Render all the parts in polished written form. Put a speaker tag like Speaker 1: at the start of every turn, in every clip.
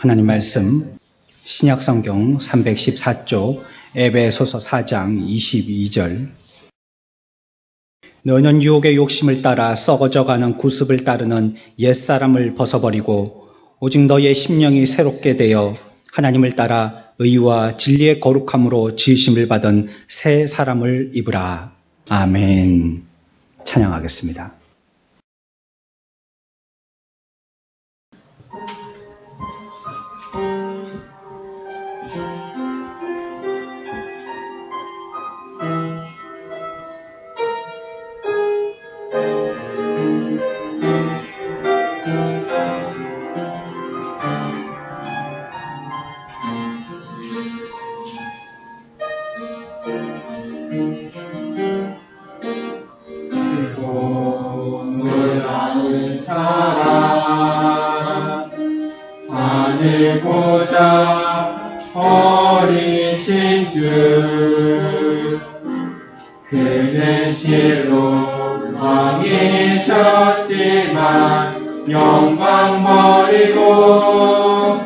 Speaker 1: 하나님 말씀 신약성경 314쪽 에베소서 4장 22절. 너는 유혹의 욕심을 따라 썩어져가는 구습을 따르는 옛사람을 벗어버리고 오직 너의 심령이 새롭게 되어 하나님을 따라 의와 진리의 거룩함으로 지으심을 받은 새 사람을 입으라. 아멘. 찬양하겠습니다.
Speaker 2: 하늘 보자 어리신 주 그는 실로 왕이셨지만 영광 버리고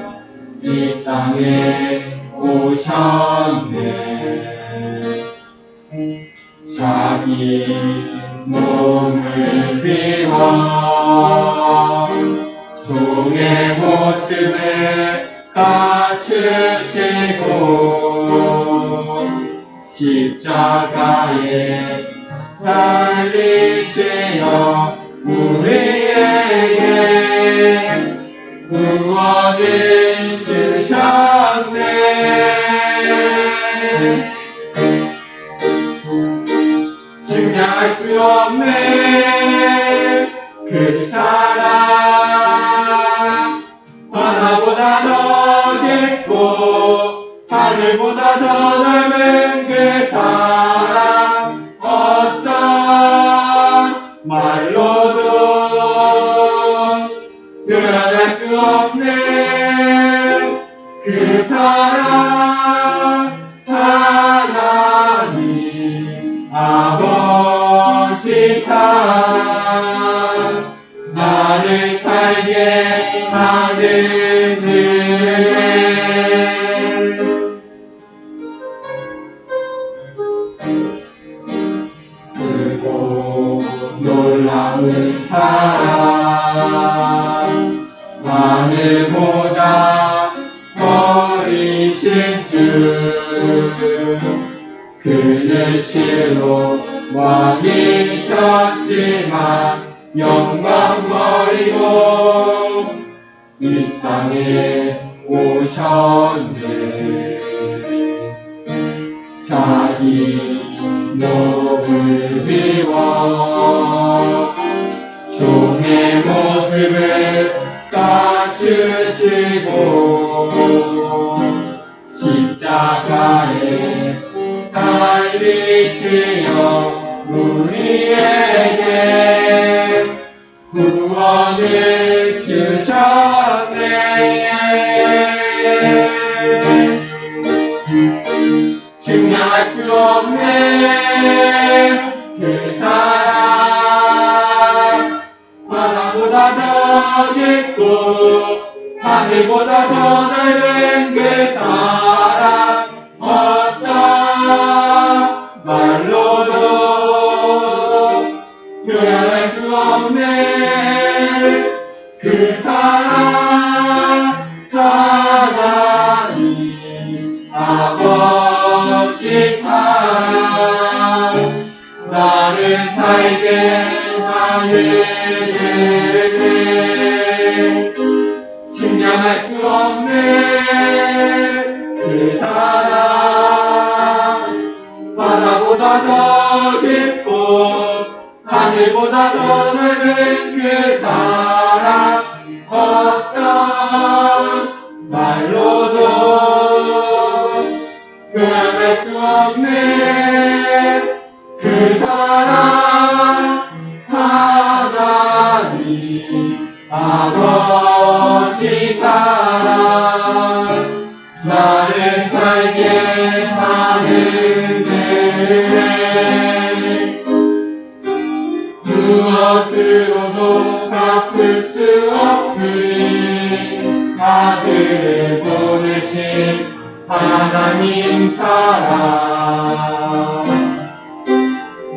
Speaker 2: 이 땅에 오셨네. 자기 몸을 비워 종의 모습을 갖추시고 십자가에 달리시어 우리에게 구원을 주셨네. 측량할 수 없네 그 사랑. 바다보다 더 깊고 하늘보다 더 넓은 그 사랑. 어떤 말로도 표현할 수 없는 그 사랑. 하나님 아버지 사랑 나를 살게 하는 은혜. 크고 놀라운 사랑 하늘 보자 버리신 주 그는 실로 왕이셨지만 영광 버리고 이 땅에 오셨네. 자기 몸을 비워 종의 모습을 갖추시고 십자가에 달리시어 우리에게 구원을 주셨네. 측량할 수 없네 그 사랑. 바다보다 더 깊고 하늘보다 더 넓은 그 사랑. 어떤 말로도 표현할 수 없네 그 사랑. 하나님 아버지 사랑 나를 살게 하는 은혜. 측량할 수 없네 그 사랑. 바다보다 더 깊고 하늘보다 더 넓은 그 사랑. 어떤 말로도 표현할 수 없네 그 사랑. 하나님 아버지 사랑 나를 살게 하는 은혜. 무엇으로도 갚을 수 없으니 아들을 보내신 하나님 사랑.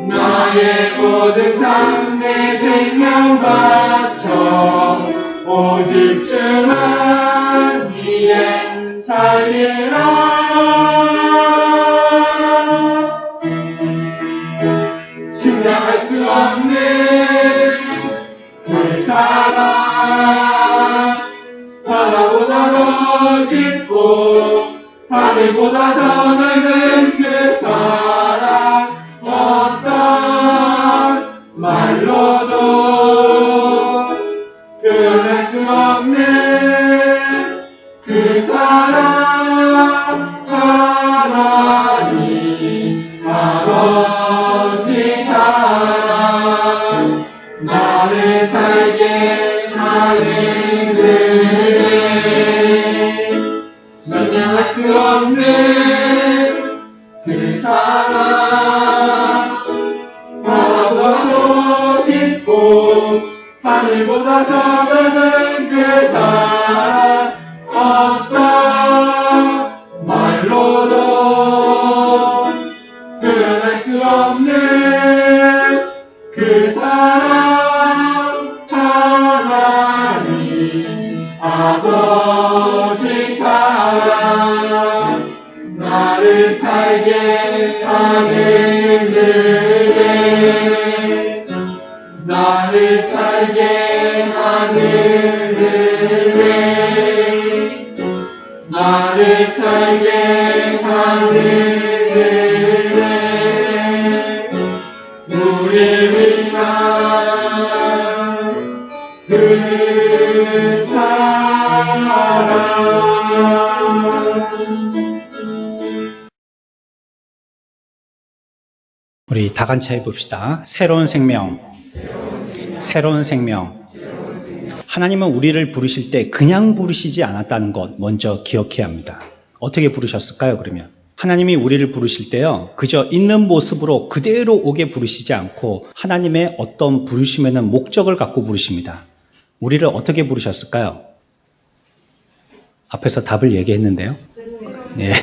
Speaker 2: 나의 모든 삶 내 생명 바쳐 오직 주만 위에 살리라. 증명할 수 없는 그 사랑, 바다보다 더 깊고 하늘보다 더 넓은 그 사랑, 어떤 말로도 표현할 수 없는 그 사랑, 하나님 아버지 사랑, 나를 살게 하는 은혜, 설명할 수 없는 그 사랑, 바다보다 더 깊고 하늘보다 더 넓은 그 사랑, 어떤 말로도 표현할 수 없는 그 사랑, 하나님 아버지 사랑, 나를 살게 하는 은혜, 나를 살게 하는 은혜, 나를 살게 하는 은혜, 우리를 위한 그 사랑.
Speaker 1: 우리 다 같이 해봅시다. 새로운 생명. 새로운 생명. 하나님은 우리를 부르실 때 그냥 부르시지 않았다는 것 먼저 기억해야 합니다. 어떻게 부르셨을까요, 그러면? 하나님이 우리를 부르실 때요, 그저 있는 모습으로 그대로 오게 부르시지 않고 하나님의 어떤 부르심에는 목적을 갖고 부르십니다. 우리를 어떻게 부르셨을까요? 앞에서 답을 얘기했는데요. 네.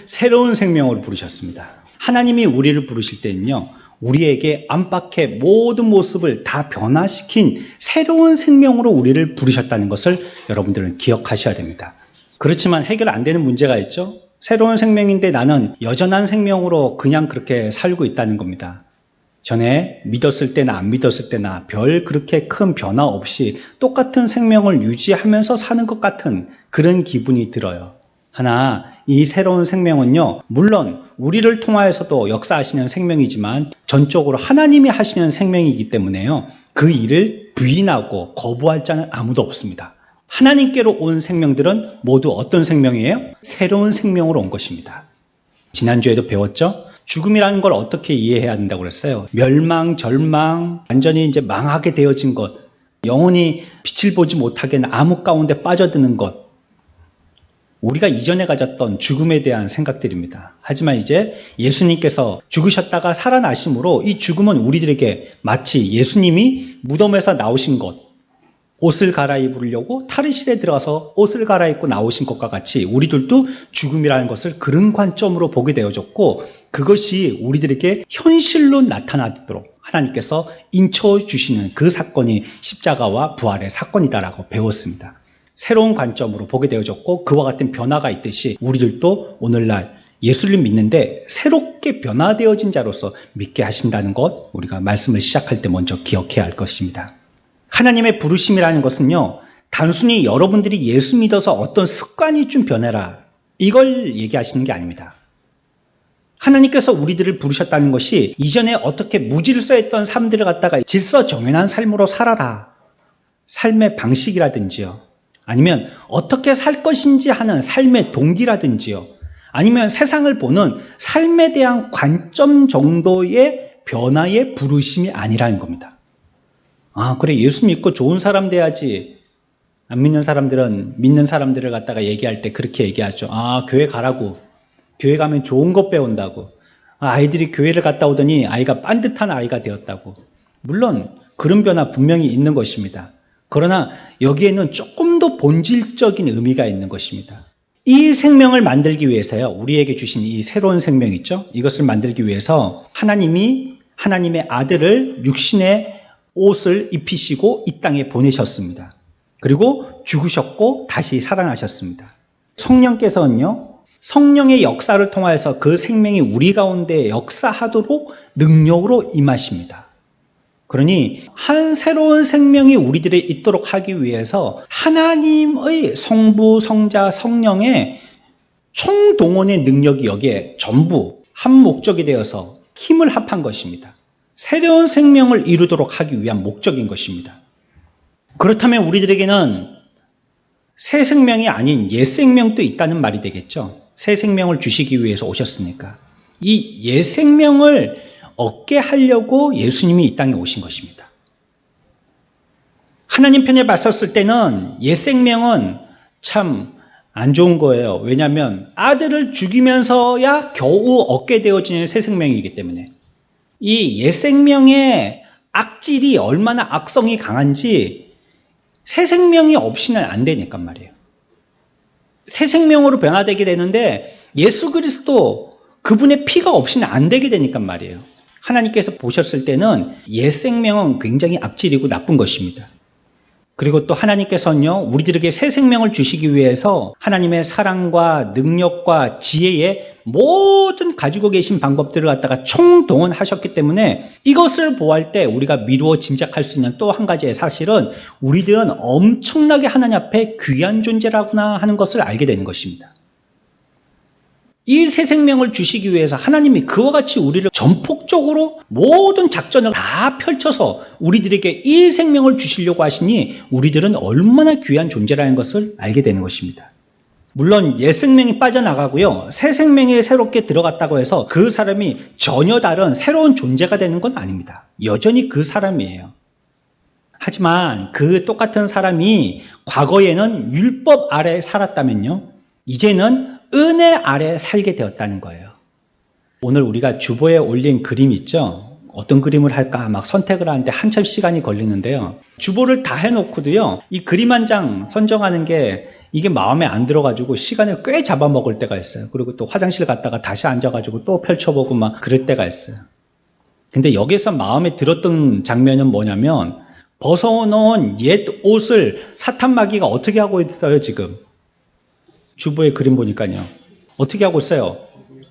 Speaker 1: 새로운 생명으로 부르셨습니다. 하나님이 우리를 부르실 때는요, 우리에게 안팎의 모든 모습을 다 변화시킨 새로운 생명으로 우리를 부르셨다는 것을 여러분들은 기억하셔야 됩니다. 그렇지만 해결 안 되는 문제가 있죠. 새로운 생명인데 나는 여전한 생명으로 그냥 그렇게 살고 있다는 겁니다. 전에 믿었을 때나 안 믿었을 때나 별 그렇게 큰 변화 없이 똑같은 생명을 유지하면서 사는 것 같은 그런 기분이 들어요. 하나, 이 새로운 생명은요, 물론 우리를 통하여서도 역사하시는 생명이지만 전적으로 하나님이 하시는 생명이기 때문에요, 그 일을 부인하고 거부할 자는 아무도 없습니다. 하나님께로 온 생명들은 모두 어떤 생명이에요? 새로운 생명으로 온 것입니다. 지난주에도 배웠죠? 죽음이라는 걸 어떻게 이해해야 된다고 그랬어요? 멸망, 절망, 완전히 이제 망하게 되어진 것, 영원히 빛을 보지 못하게 암흑 가운데 빠져드는 것, 우리가 이전에 가졌던 죽음에 대한 생각들입니다. 하지만 이제 예수님께서 죽으셨다가 살아나심으로 이 죽음은 우리들에게 마치 예수님이 무덤에서 나오신 것, 옷을 갈아입으려고 탈의실에 들어가서 옷을 갈아입고 나오신 것과 같이 우리들도 죽음이라는 것을 그런 관점으로 보게 되어졌고, 그것이 우리들에게 현실로 나타나도록 하나님께서 인쳐주시는 그 사건이 십자가와 부활의 사건이다라고 배웠습니다. 새로운 관점으로 보게 되어졌고, 그와 같은 변화가 있듯이 우리들도 오늘날 예수를 믿는데 새롭게 변화되어진 자로서 믿게 하신다는 것, 우리가 말씀을 시작할 때 먼저 기억해야 할 것입니다. 하나님의 부르심이라는 것은요, 단순히 여러분들이 예수 믿어서 어떤 습관이 좀 변해라, 이걸 얘기하시는 게 아닙니다. 하나님께서 우리들을 부르셨다는 것이 이전에 어떻게 무질서했던 삶들을 갖다가 질서정연한 삶으로 살아라, 삶의 방식이라든지요, 아니면 어떻게 살 것인지 하는 삶의 동기라든지요, 아니면 세상을 보는 삶에 대한 관점 정도의 변화의 부르심이 아니라는 겁니다. 아, 그래, 예수 믿고 좋은 사람 돼야지. 안 믿는 사람들은 믿는 사람들을 갖다가 얘기할 때 그렇게 얘기하죠. 아, 교회 가라고. 교회 가면 좋은 것 배운다고. 아, 아이들이 교회를 갔다 오더니 아이가 반듯한 아이가 되었다고. 물론 그런 변화 분명히 있는 것입니다. 그러나 여기에는 조금 더 본질적인 의미가 있는 것입니다. 이 생명을 만들기 위해서요, 우리에게 주신 이 새로운 생명 있죠? 이것을 만들기 위해서 하나님이 하나님의 아들을 육신의 옷을 입히시고 이 땅에 보내셨습니다. 그리고 죽으셨고 다시 살아나셨습니다. 성령께서는요, 성령의 역사를 통하여서 그 생명이 우리 가운데 역사하도록 능력으로 임하십니다. 그러니 한 새로운 생명이 우리들에 있도록 하기 위해서 하나님의 성부, 성자, 성령의 총동원의 능력이 여기에 전부 한 목적이 되어서 힘을 합한 것입니다. 새로운 생명을 이루도록 하기 위한 목적인 것입니다. 그렇다면 우리들에게는 새 생명이 아닌 옛 생명도 있다는 말이 되겠죠. 새 생명을 주시기 위해서 오셨으니까. 이 옛 생명을 얻게 하려고 예수님이 이 땅에 오신 것입니다. 하나님 편에 봤었을 때는 옛 생명은 참 안 좋은 거예요. 왜냐하면 아들을 죽이면서야 겨우 얻게 되어지는 새 생명이기 때문에. 이 옛 생명의 악질이 얼마나 악성이 강한지 새 생명이 없이는 안 되니까 말이에요. 새 생명으로 변화되게 되는데 예수 그리스도 그분의 피가 없이는 안 되게 되니까 말이에요. 하나님께서 보셨을 때는 옛 생명은 굉장히 악질이고 나쁜 것입니다. 그리고 또 하나님께서는요, 우리들에게 새 생명을 주시기 위해서 하나님의 사랑과 능력과 지혜의 모든 가지고 계신 방법들을 갖다가 총동원하셨기 때문에 이것을 보호할 때 우리가 미루어 짐작할 수 있는 또 한 가지의 사실은 우리들은 엄청나게 하나님 앞에 귀한 존재라구나 하는 것을 알게 되는 것입니다. 이 새 생명을 주시기 위해서 하나님이 그와 같이 우리를 전폭적으로 모든 작전을 다 펼쳐서 우리들에게 이 생명을 주시려고 하시니 우리들은 얼마나 귀한 존재라는 것을 알게 되는 것입니다. 물론 옛 생명이 빠져나가고요, 새 생명이 새롭게 들어갔다고 해서 그 사람이 전혀 다른 새로운 존재가 되는 건 아닙니다. 여전히 그 사람이에요. 하지만 그 똑같은 사람이 과거에는 율법 아래 살았다면요, 이제는 은혜 아래 살게 되었다는 거예요. 오늘 우리가 주보에 올린 그림 있죠? 어떤 그림을 할까 막 선택을 하는데 한참 시간이 걸리는데요. 주보를 다 해놓고도요, 이 그림 한 장 선정하는 게 이게 마음에 안 들어가지고 시간을 꽤 잡아먹을 때가 있어요. 그리고 또 화장실 갔다가 다시 앉아가지고 또 펼쳐보고 막 그럴 때가 있어요. 근데 여기서 마음에 들었던 장면은 뭐냐면 벗어놓은 옛 옷을 사탄마귀가 어떻게 하고 있어요 지금? 주보의 그림 보니까요. 어떻게 하고 있어요?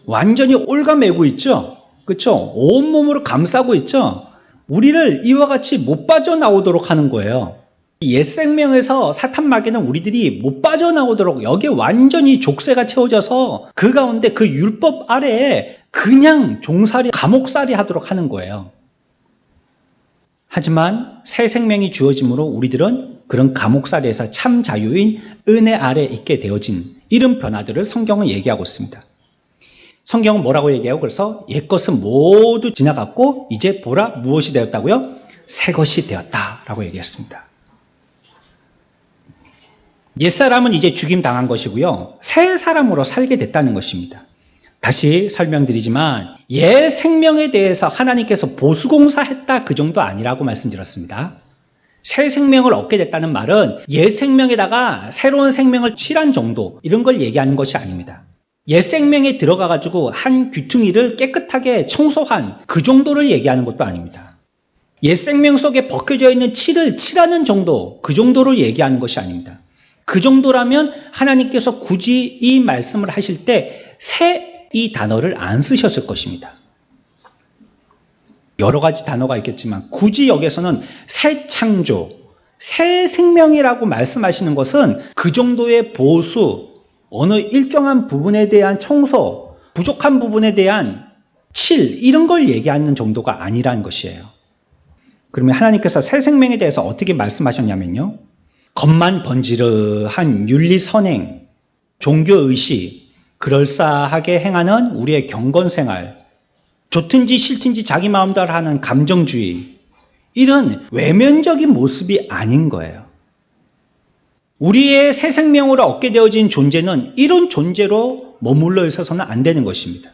Speaker 1: 완전히 올가매고 있죠? 그렇죠? 온몸으로 감싸고 있죠? 우리를 이와 같이 못 빠져나오도록 하는 거예요. 옛 생명에서 사탄마귀는 우리들이 못 빠져나오도록 여기에 완전히 족쇄가 채워져서 그 가운데 그 율법 아래에 그냥 종살이, 감옥살이 하도록 하는 거예요. 하지만 새 생명이 주어짐으로 우리들은 그런 감옥살이에서 참 자유인 은혜 아래 있게 되어진 이런 변화들을 성경은 얘기하고 있습니다. 성경은 뭐라고 얘기해요? 그래서 옛것은 모두 지나갔고 이제 보라 무엇이 되었다고요? 새 것이 되었다라고 얘기했습니다. 옛사람은 이제 죽임당한 것이고요, 새 사람으로 살게 됐다는 것입니다. 다시 설명드리지만 옛 생명에 대해서 하나님께서 보수공사했다 그 정도 아니라고 말씀드렸습니다. 새 생명을 얻게 됐다는 말은 옛 생명에다가 새로운 생명을 칠한 정도 이런 걸 얘기하는 것이 아닙니다. 옛 생명에 들어가가지고 한 귀퉁이를 깨끗하게 청소한 그 정도를 얘기하는 것도 아닙니다. 옛 생명 속에 벗겨져 있는 칠을 칠하는 정도, 그 정도를 얘기하는 것이 아닙니다. 그 정도라면 하나님께서 굳이 이 말씀을 하실 때 새 이 단어를 안 쓰셨을 것입니다. 여러 가지 단어가 있겠지만 굳이 여기서는 새 창조, 새 생명이라고 말씀하시는 것은 그 정도의 보수, 어느 일정한 부분에 대한 청소, 부족한 부분에 대한 칠, 이런 걸 얘기하는 정도가 아니라는 것이에요. 그러면 하나님께서 새 생명에 대해서 어떻게 말씀하셨냐면요, 겉만 번지르한 윤리 선행, 종교의식, 그럴싸하게 행하는 우리의 경건생활, 좋든지 싫든지 자기 마음대로 하는 감정주의, 이런 외면적인 모습이 아닌 거예요. 우리의 새 생명으로 얻게 되어진 존재는 이런 존재로 머물러 있어서는 안 되는 것입니다.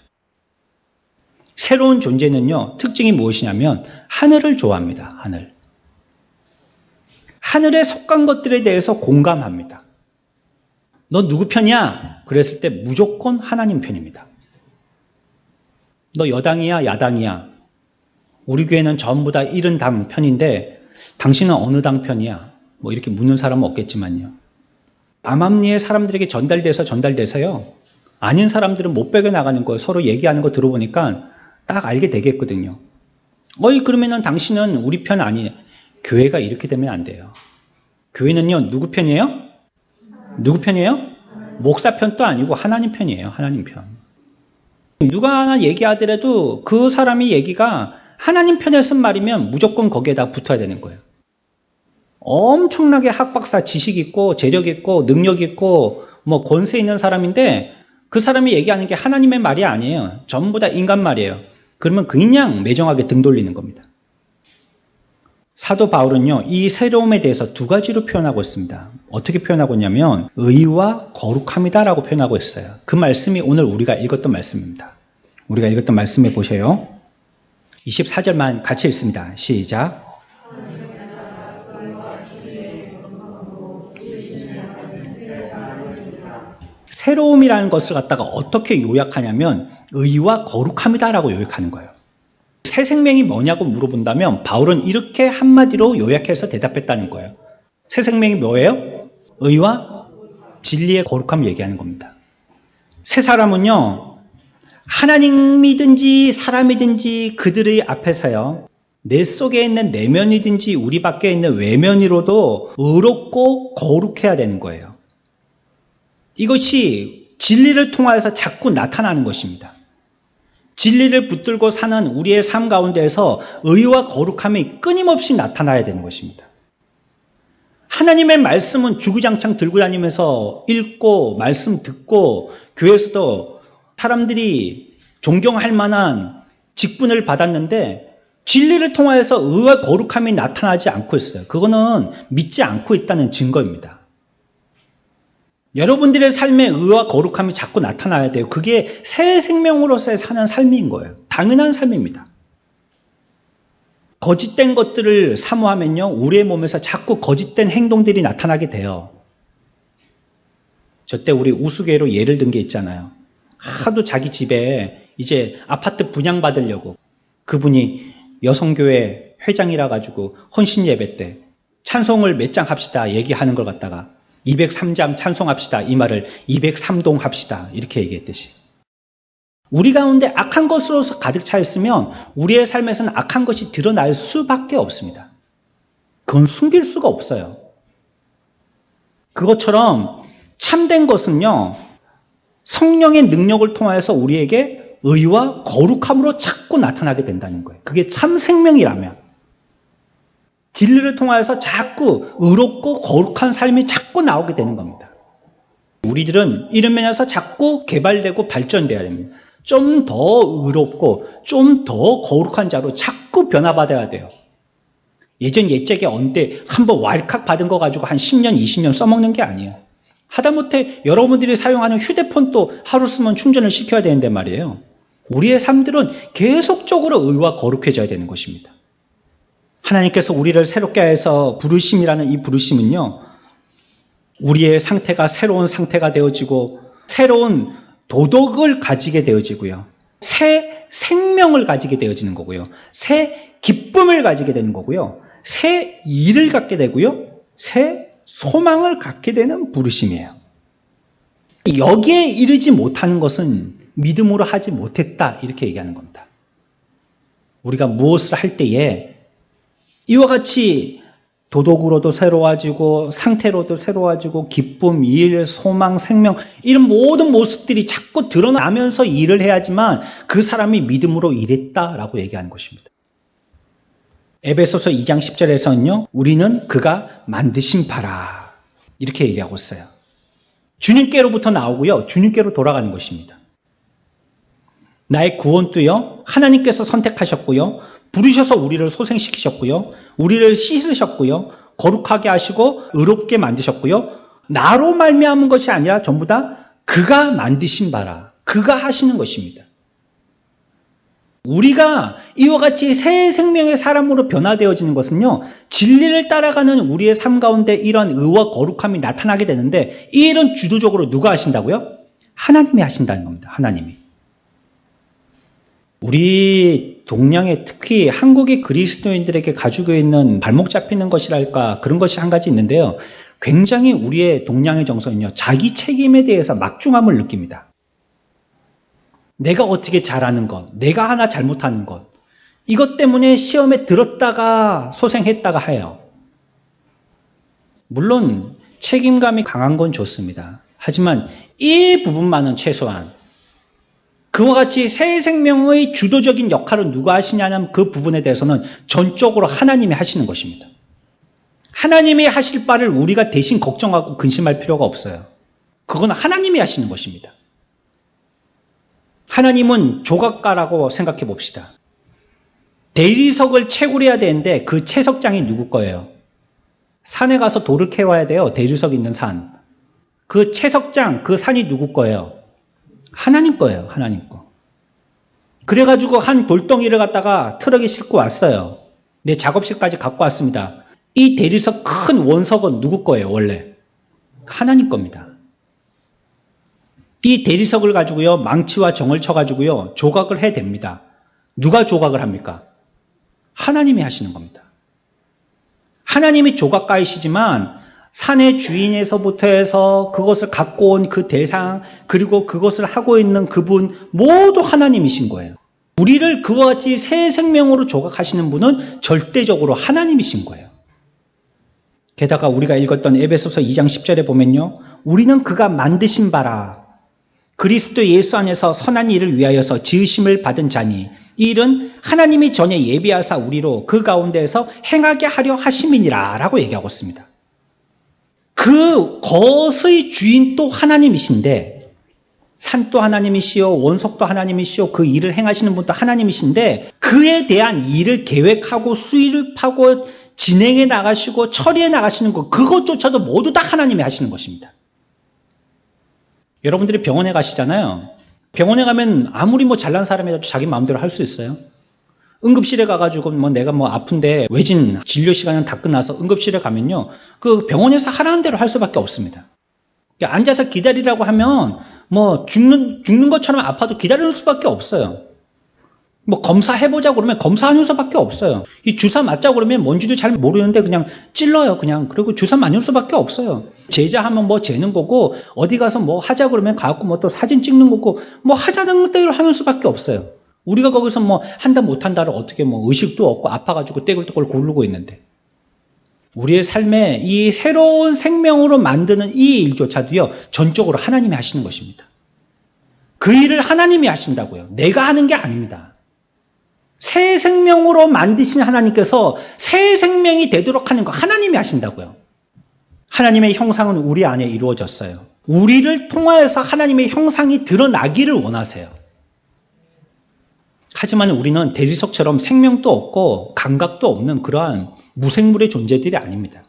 Speaker 1: 새로운 존재는요, 특징이 무엇이냐면 하늘을 좋아합니다. 하늘. 하늘에 속한 것들에 대해서 공감합니다. 너 누구 편이야? 그랬을 때 무조건 하나님 편입니다. 너 여당이야? 야당이야? 우리 교회는 전부 다 이른 당 편인데 당신은 어느 당 편이야? 뭐 이렇게 묻는 사람은 없겠지만요. 암암리에 사람들에게 전달돼서요. 아닌 사람들은 못 배겨 나가는 거예요. 서로 얘기하는 거 들어보니까 딱 알게 되겠거든요. 그러면은 당신은 우리 편 아니에요. 교회가 이렇게 되면 안 돼요. 교회는요, 누구 편이에요? 누구 편이에요? 목사 편도 아니고 하나님 편이에요. 하나님 편. 누가 하나 얘기하더라도 그 사람이 얘기가 하나님 편에 쓴 말이면 무조건 거기에다 붙어야 되는 거예요. 엄청나게 학박사 지식 있고 재력 있고 능력 있고 뭐 권세 있는 사람인데 그 사람이 얘기하는 게 하나님의 말이 아니에요. 전부 다 인간 말이에요. 그러면 그냥 매정하게 등 돌리는 겁니다. 사도 바울은요, 이 새로움에 대해서 두 가지로 표현하고 있습니다. 어떻게 표현하고 있냐면 의와 거룩함이다라고 표현하고 있어요. 그 말씀이 오늘 우리가 읽었던 말씀입니다. 우리가 읽었던 말씀에 보세요. 24절만 같이 읽습니다. 시작. 새로움이라는 것을 갖다가 어떻게 요약하냐면 의와 거룩함이다라고 요약하는 거예요. 새 생명이 뭐냐고 물어본다면 바울은 이렇게 한마디로 요약해서 대답했다는 거예요. 새 생명이 뭐예요? 의와 진리의 거룩함을 얘기하는 겁니다. 새 사람은요, 하나님이든지 사람이든지 그들의 앞에서요, 내 속에 있는 내면이든지 우리 밖에 있는 외면으로도 의롭고 거룩해야 되는 거예요. 이것이 진리를 통하여서 자꾸 나타나는 것입니다. 진리를 붙들고 사는 우리의 삶 가운데에서 의와 거룩함이 끊임없이 나타나야 되는 것입니다. 하나님의 말씀은 주구장창 들고 다니면서 읽고 말씀 듣고 교회에서도 사람들이 존경할 만한 직분을 받았는데 진리를 통하여서 의와 거룩함이 나타나지 않고 있어요. 그거는 믿지 않고 있다는 증거입니다. 여러분들의 삶에 의와 거룩함이 자꾸 나타나야 돼요. 그게 새 생명으로서의 사는 삶인 거예요. 당연한 삶입니다. 거짓된 것들을 사모하면요, 우리의 몸에서 자꾸 거짓된 행동들이 나타나게 돼요. 저때 우리 우수교회로 예를 든 게 있잖아요. 하도 자기 집에 이제 아파트 분양받으려고 그분이 여성교회 회장이라 가지고 헌신 예배 때 찬송을 몇 장 합시다 얘기하는 걸 갖다가 203장 찬송합시다. 이 말을 203동 합시다. 이렇게 얘기했듯이. 우리 가운데 악한 것으로서 가득 차 있으면 우리의 삶에서는 악한 것이 드러날 수밖에 없습니다. 그건 숨길 수가 없어요. 그것처럼 참된 것은요, 성령의 능력을 통하여서 우리에게 의와 거룩함으로 자꾸 나타나게 된다는 거예요. 그게 참 생명이라면. 진리를 통하여서 자꾸 의롭고 거룩한 삶이 자꾸 나오게 되는 겁니다. 우리들은 이런 면에서 자꾸 개발되고 발전돼야 됩니다. 좀 더 의롭고 좀 더 거룩한 자로 자꾸 변화받아야 돼요. 예전 옛적에 언제 한번 왈칵 받은 거 가지고 한 10년, 20년 써먹는 게 아니에요. 하다못해 여러분들이 사용하는 휴대폰도 하루 쓰면 충전을 시켜야 되는데 말이에요. 우리의 삶들은 계속적으로 의와 거룩해져야 되는 것입니다. 하나님께서 우리를 새롭게 해서 부르심이라는 이 부르심은요, 우리의 상태가 새로운 상태가 되어지고 새로운 도덕을 가지게 되어지고요, 새 생명을 가지게 되어지는 거고요, 새 기쁨을 가지게 되는 거고요, 새 일을 갖게 되고요, 새 소망을 갖게 되는 부르심이에요. 여기에 이르지 못하는 것은 믿음으로 하지 못했다 이렇게 얘기하는 겁니다. 우리가 무엇을 할 때에 이와 같이 도덕으로도 새로워지고 상태로도 새로워지고 기쁨, 일, 소망, 생명 이런 모든 모습들이 자꾸 드러나면서 일을 해야지만 그 사람이 믿음으로 일했다라고 얘기하는 것입니다. 에베소서 2장 10절에서는요. 우리는 그가 만드신 바라 이렇게 얘기하고 있어요. 주님께로부터 나오고요. 주님께로 돌아가는 것입니다. 나의 구원도요. 하나님께서 선택하셨고요. 부르셔서 우리를 소생시키셨고요. 우리를 씻으셨고요. 거룩하게 하시고 의롭게 만드셨고요. 나로 말미암은 것이 아니라 전부 다 그가 만드신 바라. 그가 하시는 것입니다. 우리가 이와 같이 새 생명의 사람으로 변화되어지는 것은요, 진리를 따라가는 우리의 삶 가운데 이런 의와 거룩함이 나타나게 되는데, 이 일은 주도적으로 누가 하신다고요? 하나님이 하신다는 겁니다. 하나님이. 우리 동양에 특히 한국의 그리스도인들에게 가지고 있는 발목 잡히는 것이랄까, 그런 것이 한 가지 있는데요. 굉장히 우리의 동양의 정서는요, 자기 책임에 대해서 막중함을 느낍니다. 내가 어떻게 잘하는 것, 내가 하나 잘못하는 것, 이것 때문에 시험에 들었다가 소생했다가 해요. 물론 책임감이 강한 건 좋습니다. 하지만 이 부분만은 최소한 그와 같이 새 생명의 주도적인 역할을 누가 하시냐는 그 부분에 대해서는 전적으로 하나님이 하시는 것입니다. 하나님이 하실 바를 우리가 대신 걱정하고 근심할 필요가 없어요. 그건 하나님이 하시는 것입니다. 하나님은 조각가라고 생각해 봅시다. 대리석을 채굴해야 되는데 그 채석장이 누구 거예요? 산에 가서 돌을 캐와야 돼요. 대리석 있는 산. 그 채석장, 그 산이 누구 거예요? 하나님 거예요. 하나님 거. 그래가지고 한 돌덩이를 갖다가 트럭에 싣고 왔어요. 내 작업실까지 갖고 왔습니다. 이 대리석 큰 원석은 누구 거예요? 원래 하나님 겁니다. 이 대리석을 가지고요, 망치와 정을 쳐가지고요, 조각을 해댑니다. 누가 조각을 합니까? 하나님이 하시는 겁니다. 하나님이 조각가이시지만 산의 주인에서부터 해서 그것을 갖고 온 그 대상, 그리고 그것을 하고 있는 그분 모두 하나님이신 거예요. 우리를 그와 같이 새 생명으로 조각하시는 분은 절대적으로 하나님이신 거예요. 게다가 우리가 읽었던 에베소서 2장 10절에 보면요, 우리는 그가 만드신 바라 그리스도 예수 안에서 선한 일을 위하여서 지으심을 받은 자니 이 일은 하나님이 전에 예비하사 우리로 그 가운데에서 행하게 하려 하심이니라 라고 얘기하고 있습니다. 그 것의 주인 또 하나님이신데, 산도 하나님이시요 원석도 하나님이시요 그 일을 행하시는 분도 하나님이신데, 그에 대한 일을 계획하고 수립하고 진행해 나가시고 처리해 나가시는 것, 그것조차도 모두 다 하나님이 하시는 것입니다. 여러분들이 병원에 가시잖아요. 병원에 가면 아무리 잘난 사람이라도 자기 마음대로 할 수 있어요. 응급실에 가가지고 내가 아픈데 외진 진료 시간은 다 끝나서 응급실에 가면요, 그 병원에서 하라는 대로 할 수밖에 없습니다. 앉아서 기다리라고 하면 죽는 것처럼 아파도 기다리는 수밖에 없어요. 검사해보자고 그러면 검사하는 수밖에 없어요. 이 주사 맞자고 그러면 뭔지도 잘 모르는데 그냥 찔러요, 그냥. 그리고 주사 맞는 수밖에 없어요. 제자하면 재는 거고, 어디 가서 하자 그러면 가갖고 또 사진 찍는 거고, 하자는 대로 하는 수밖에 없어요. 우리가 거기서 한다 못한다를 어떻게 의식도 없고 아파가지고 떼굴떼굴 고르고 있는데, 우리의 삶에 이 새로운 생명으로 만드는 이 일조차도요, 전적으로 하나님이 하시는 것입니다. 그 일을 하나님이 하신다고요. 내가 하는 게 아닙니다. 새 생명으로 만드신 하나님께서 새 생명이 되도록 하는 거 하나님이 하신다고요. 하나님의 형상은 우리 안에 이루어졌어요. 우리를 통하여서 하나님의 형상이 드러나기를 원하세요. 하지만 우리는 대리석처럼 생명도 없고 감각도 없는 그러한 무생물의 존재들이 아닙니다.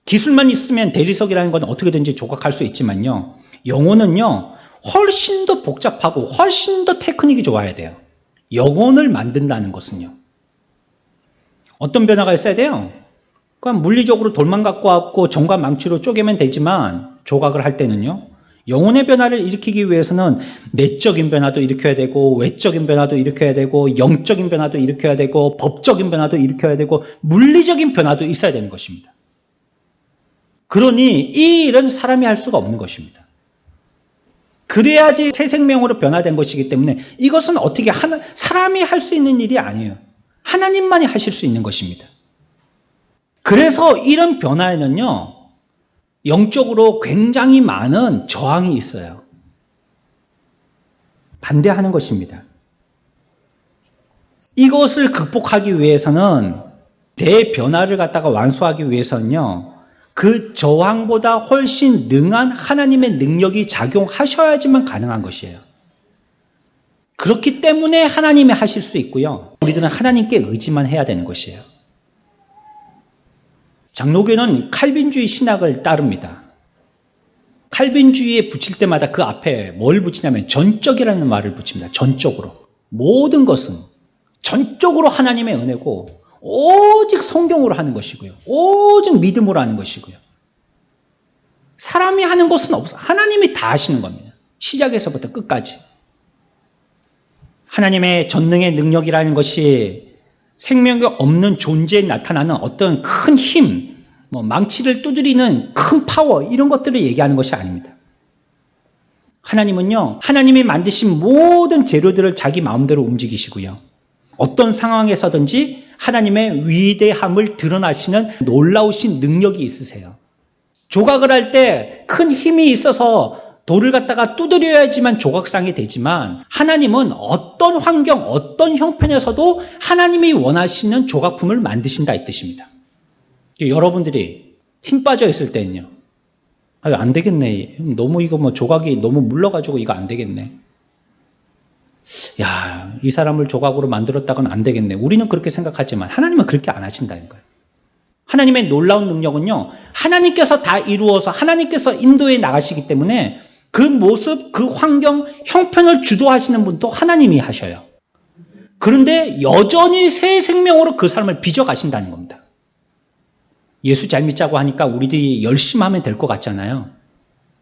Speaker 1: 기술만 있으면 대리석이라는 건 어떻게든지 조각할 수 있지만요, 영혼은요 훨씬 더 복잡하고 훨씬 더 테크닉이 좋아야 돼요. 영혼을 만든다는 것은요, 어떤 변화가 있어야 돼요? 그러니까 물리적으로 돌만 갖고 왔고 정과 망치로 쪼개면 되지만, 조각을 할 때는요, 영혼의 변화를 일으키기 위해서는 내적인 변화도 일으켜야 되고, 외적인 변화도 일으켜야 되고, 영적인 변화도 일으켜야 되고, 법적인 변화도 일으켜야 되고, 물리적인 변화도 있어야 되는 것입니다. 그러니 이 일은 사람이 할 수가 없는 것입니다. 그래야지 새 생명으로 변화된 것이기 때문에 이것은 어떻게 사람이 할 수 있는 일이 아니에요. 하나님만이 하실 수 있는 것입니다. 그래서 이런 변화에는요, 영적으로 굉장히 많은 저항이 있어요. 반대하는 것입니다. 이것을 극복하기 위해서는, 대변화를 갖다가 완수하기 위해서는요, 그 저항보다 훨씬 능한 하나님의 능력이 작용하셔야지만 가능한 것이에요. 그렇기 때문에 하나님이 하실 수 있고요, 우리들은 하나님께 의지만 해야 되는 것이에요. 장로교는 칼빈주의 신학을 따릅니다. 칼빈주의에 붙일 때마다 그 앞에 뭘 붙이냐면 전적이라는 말을 붙입니다. 전적으로. 모든 것은 전적으로 하나님의 은혜고 오직 성경으로 하는 것이고요. 오직 믿음으로 하는 것이고요. 사람이 하는 것은 없어. 하나님이 다 하시는 겁니다. 시작에서부터 끝까지. 하나님의 전능의 능력이라는 것이 생명이 없는 존재에 나타나는 어떤 큰 힘, 망치를 두드리는 큰 파워, 이런 것들을 얘기하는 것이 아닙니다. 하나님은요, 하나님이 만드신 모든 재료들을 자기 마음대로 움직이시고요. 어떤 상황에서든지 하나님의 위대함을 드러나시는 놀라우신 능력이 있으세요. 조각을 할 때 큰 힘이 있어서 돌을 갖다가 두드려야지만 조각상이 되지만 하나님은 어떤 환경, 어떤 형편에서도 하나님이 원하시는 조각품을 만드신다 이 뜻입니다. 여러분들이 힘 빠져 있을 때는요. 안 되겠네. 너무 이거 조각이 너무 물러가지고 이거 안 되겠네. 야, 이 사람을 조각으로 만들었다고는 안 되겠네. 우리는 그렇게 생각하지만 하나님은 그렇게 안 하신다는 거예요. 하나님의 놀라운 능력은요, 하나님께서 다 이루어서 하나님께서 인도해 나가시기 때문에 그 모습, 그 환경, 형편을 주도하시는 분도 하나님이 하셔요. 그런데 여전히 새 생명으로 그 사람을 빚어가신다는 겁니다. 예수 잘 믿자고 하니까 우리들이 열심히 하면 될 것 같잖아요.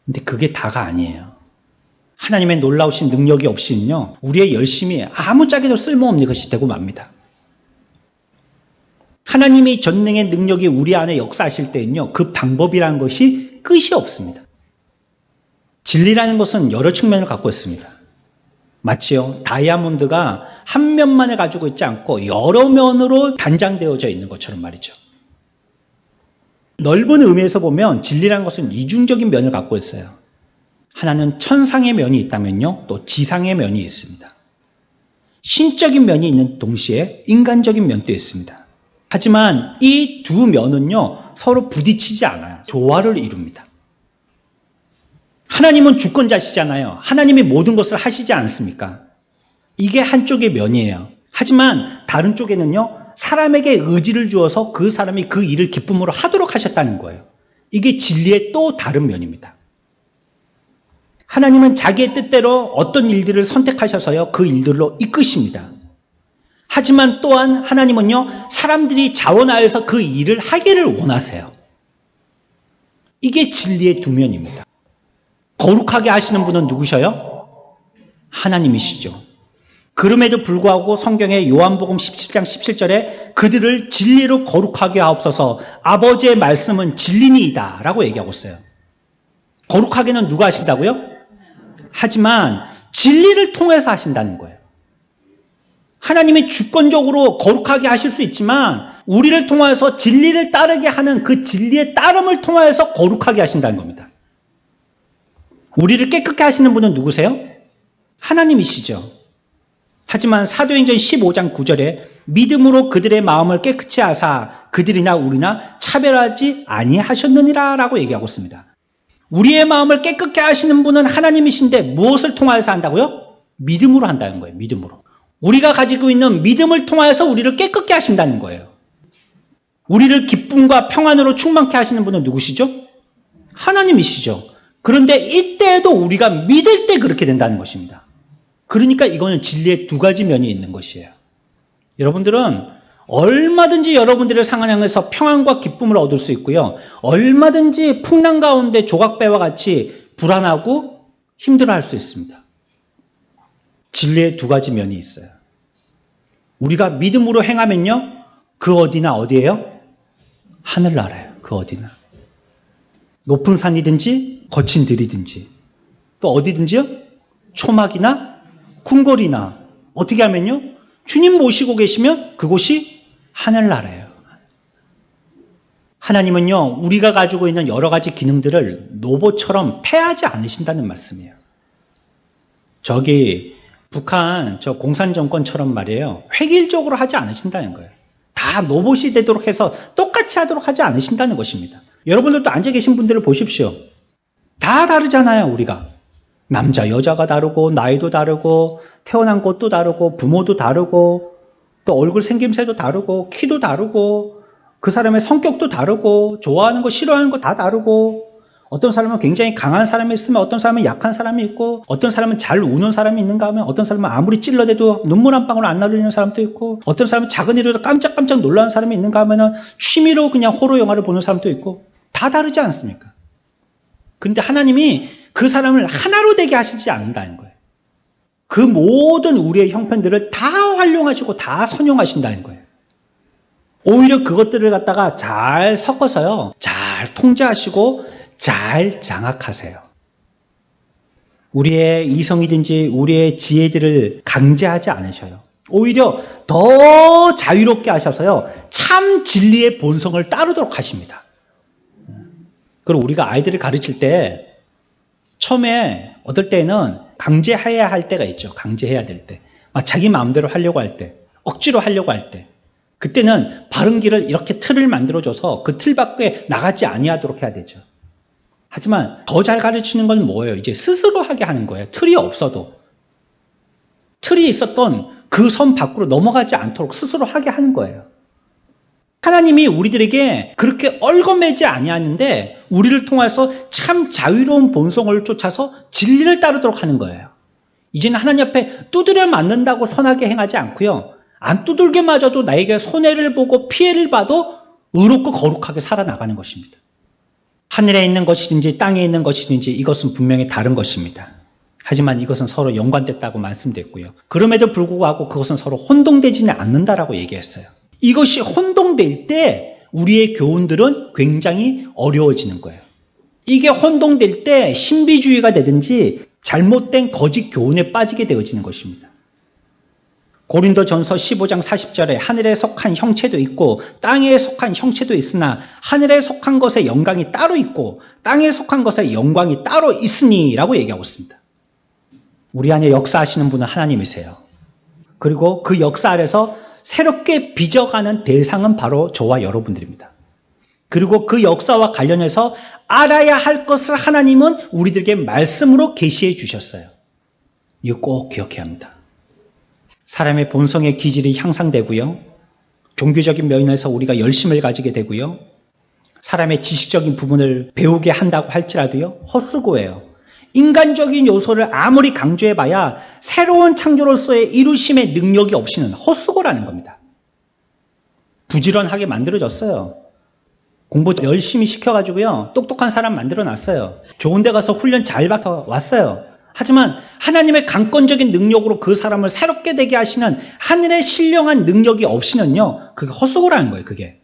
Speaker 1: 근데 그게 다가 아니에요. 하나님의 놀라우신 능력이 없이는요, 우리의 열심이 아무짝에도 쓸모없는 것이 되고 맙니다. 하나님이 전능의 능력이 우리 안에 역사하실 때는요, 그 방법이라는 것이 끝이 없습니다. 진리라는 것은 여러 측면을 갖고 있습니다. 마치요, 다이아몬드가 한 면만을 가지고 있지 않고 여러 면으로 단장되어져 있는 것처럼 말이죠. 넓은 의미에서 보면 진리라는 것은 이중적인 면을 갖고 있어요. 하나는 천상의 면이 있다면요, 또 지상의 면이 있습니다. 신적인 면이 있는 동시에 인간적인 면도 있습니다. 하지만 이 두 면은요, 서로 부딪히지 않아요. 조화를 이룹니다. 하나님은 주권자시잖아요. 하나님이 모든 것을 하시지 않습니까? 이게 한쪽의 면이에요. 하지만 다른 쪽에는요, 사람에게 의지를 주어서 그 사람이 그 일을 기쁨으로 하도록 하셨다는 거예요. 이게 진리의 또 다른 면입니다. 하나님은 자기의 뜻대로 어떤 일들을 선택하셔서요, 그 일들로 이끄십니다. 하지만 또한 하나님은요, 사람들이 자원하여서 그 일을 하기를 원하세요. 이게 진리의 두 면입니다. 거룩하게 하시는 분은 누구셔요? 하나님이시죠. 그럼에도 불구하고 성경의 요한복음 17장 17절에 그들을 진리로 거룩하게 하옵소서, 아버지의 말씀은 진리니이다 라고 얘기하고 있어요. 거룩하게는 누가 하신다고요? 하지만 진리를 통해서 하신다는 거예요. 하나님이 주권적으로 거룩하게 하실 수 있지만 우리를 통해서 진리를 따르게 하는 그 진리의 따름을 통해서 거룩하게 하신다는 겁니다. 우리를 깨끗게 하시는 분은 누구세요? 하나님이시죠. 하지만 사도행전 15장 9절에 믿음으로 그들의 마음을 깨끗이 하사 그들이나 우리나 차별하지 아니하셨느니라 라고 얘기하고 있습니다. 우리의 마음을 깨끗게 하시는 분은 하나님이신데 무엇을 통하여서 한다고요? 믿음으로 한다는 거예요. 믿음으로. 우리가 가지고 있는 믿음을 통하여서 우리를 깨끗게 하신다는 거예요. 우리를 기쁨과 평안으로 충만케 하시는 분은 누구시죠? 하나님이시죠. 그런데 이때에도 우리가 믿을 때 그렇게 된다는 것입니다. 그러니까 이거는 진리의 두 가지 면이 있는 것이에요. 여러분들은 얼마든지 여러분들의 상황 향해서 평안과 기쁨을 얻을 수 있고요. 얼마든지 풍랑 가운데 조각배와 같이 불안하고 힘들어할 수 있습니다. 진리의 두 가지 면이 있어요. 우리가 믿음으로 행하면요, 그 어디나 어디예요? 하늘나라예요. 그 어디나. 높은 산이든지 거친 들이든지 또 어디든지요? 초막이나 궁궐이나 어떻게 하면요? 주님 모시고 계시면 그곳이 하늘나라예요. 하나님은요, 우리가 가지고 있는 여러 가지 기능들을 로봇처럼 폐하지 않으신다는 말씀이에요. 저기 북한 저 공산정권처럼 말이에요, 획일적으로 하지 않으신다는 거예요. 다 로봇이 되도록 해서 똑같이 하도록 하지 않으신다는 것입니다. 여러분들도 앉아 계신 분들을 보십시오. 다 다르잖아요. 우리가 남자 여자가 다르고 나이도 다르고 태어난 곳도 다르고 부모도 다르고 또 얼굴 생김새도 다르고 키도 다르고 그 사람의 성격도 다르고 좋아하는 거 싫어하는 거 다 다르고 어떤 사람은 굉장히 강한 사람이 있으면 어떤 사람은 약한 사람이 있고, 어떤 사람은 잘 우는 사람이 있는가 하면 어떤 사람은 아무리 찔러대도 눈물 한 방울 안 나르는 사람도 있고, 어떤 사람은 작은 일에도 깜짝깜짝 놀라는 사람이 있는가 하면 취미로 그냥 호러 영화를 보는 사람도 있고, 다 다르지 않습니까? 그런데 하나님이 그 사람을 하나로 되게 하시지 않는다는 거예요. 그 모든 우리의 형편들을 다 활용하시고 다 선용하신다는 거예요. 오히려 그것들을 갖다가 잘 섞어서요, 잘 통제하시고 잘 장악하세요. 우리의 이성이든지 우리의 지혜들을 강제하지 않으셔요. 오히려 더 자유롭게 하셔서요, 참 진리의 본성을 따르도록 하십니다. 그리고 우리가 아이들을 가르칠 때 처음에 어떨 때는 강제해야 할 때가 있죠. 강제해야 될 때. 막 자기 마음대로 하려고 할 때, 억지로 하려고 할 때, 그때는 바른 길을 이렇게 틀을 만들어줘서 그 틀 밖에 나가지 아니하도록 해야 되죠. 하지만 더 잘 가르치는 건 뭐예요? 이제 스스로 하게 하는 거예요. 틀이 없어도. 틀이 있었던 그 선 밖으로 넘어가지 않도록 스스로 하게 하는 거예요. 하나님이 우리들에게 그렇게 얽어매지 아니하는데 우리를 통해서 참 자유로운 본성을 쫓아서 진리를 따르도록 하는 거예요. 이제는 하나님 앞에 두드려 맞는다고 선하게 행하지 않고요, 안 두들겨 맞아도 나에게 손해를 보고 피해를 봐도 의롭고 거룩하게 살아나가는 것입니다. 하늘에 있는 것이든지 땅에 있는 것이든지 이것은 분명히 다른 것입니다. 하지만 이것은 서로 연관됐다고 말씀드렸고요. 그럼에도 불구하고 그것은 서로 혼동되지는 않는다라고 얘기했어요. 이것이 혼동될 때 우리의 교훈들은 굉장히 어려워지는 거예요. 이게 혼동될 때 신비주의가 되든지 잘못된 거짓 교훈에 빠지게 되어지는 것입니다. 고린도전서 15장 40절에 하늘에 속한 형체도 있고 땅에 속한 형체도 있으나 하늘에 속한 것의 영광이 따로 있고 땅에 속한 것의 영광이 따로 있으니 라고 얘기하고 있습니다. 우리 안에 역사하시는 분은 하나님이세요. 그리고 그 역사 아래서 새롭게 빚어가는 대상은 바로 저와 여러분들입니다. 그리고 그 역사와 관련해서 알아야 할 것을 하나님은 우리들에게 말씀으로 계시해 주셨어요. 이거 꼭 기억해야 합니다. 사람의 본성의 기질이 향상되고요, 종교적인 면에서 우리가 열심을 가지게 되고요, 사람의 지식적인 부분을 배우게 한다고 할지라도요, 헛수고예요. 인간적인 요소를 아무리 강조해봐야 새로운 창조로서의 이루심의 능력이 없이는 헛수고라는 겁니다. 부지런하게 만들어졌어요. 공부 열심히 시켜가지고요, 똑똑한 사람 만들어놨어요. 좋은 데 가서 훈련 잘 받아 왔어요. 하지만 하나님의 강권적인 능력으로 그 사람을 새롭게 되게 하시는 하늘의 신령한 능력이 없이는요, 그게 헛수고라는 거예요. 그게.